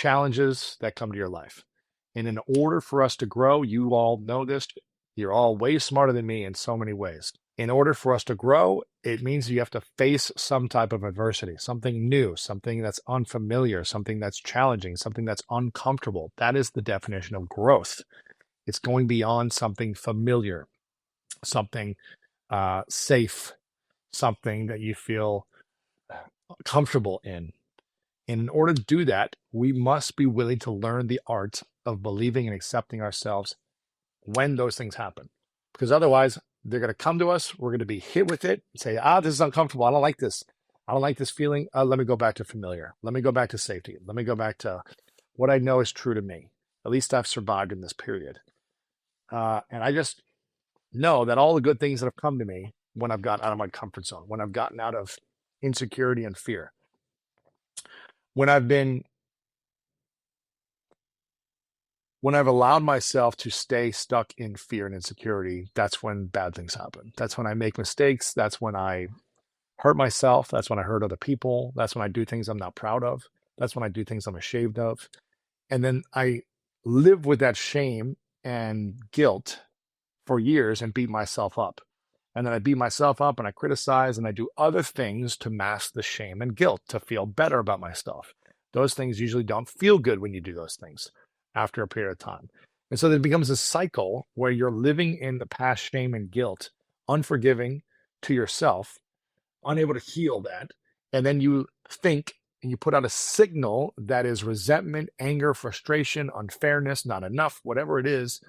challenges that come to your life. And in order for us to grow, you all know this, you're all way smarter than me in so many ways. In order for us to grow, it means you have to face some type of adversity, something new, something that's unfamiliar, something that's challenging, something that's uncomfortable. That is the definition of growth. It's going beyond something familiar, something safe, something that you feel comfortable in. And in order to do that, we must be willing to learn the art of believing and accepting ourselves when those things happen. Because otherwise, they're going to come to us. We're going to be hit with it and say, this is uncomfortable. I don't like this. I don't like this feeling. Let me go back to familiar. Let me go back to safety. Let me go back to what I know is true to me. At least I've survived in this period. And I just know that all the good things that have come to me when I've gotten out of my comfort zone, when I've gotten out of insecurity and fear, when I've allowed myself to stay stuck in fear and insecurity, that's when bad things happen. That's when I make mistakes. That's when I hurt myself. That's when I hurt other people. That's when I do things I'm not proud of. That's when I do things I'm ashamed of. And then I live with that shame and guilt for years and beat myself up. And then I beat myself up and I criticize and I do other things to mask the shame and guilt, to feel better about myself. Those things usually don't feel good when you do those things after a period of time. And so it becomes a cycle where you're living in the past shame and guilt, unforgiving to yourself, unable to heal that. And then you think and you put out a signal that is resentment, anger, frustration, unfairness, not enough, whatever it is,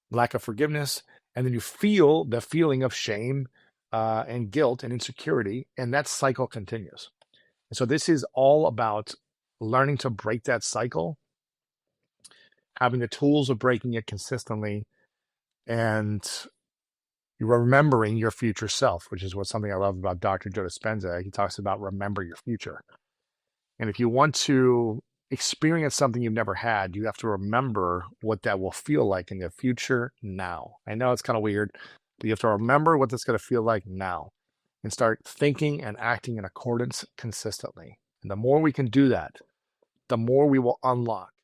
lack of forgiveness. And then you feel the feeling of shame and guilt and insecurity, and that cycle continues. And so this is all about learning to break that cycle, having the tools of breaking it consistently, and remembering your future self, which is something I love about Dr. Joe Dispenza. He talks about remember your future. And if you want to experience something you've never had, you have to remember what that will feel like in the future now. I know it's kind of weird, but you have to remember what that's going to feel like now and start thinking and acting in accordance consistently. And the more we can do that, the more we will unlock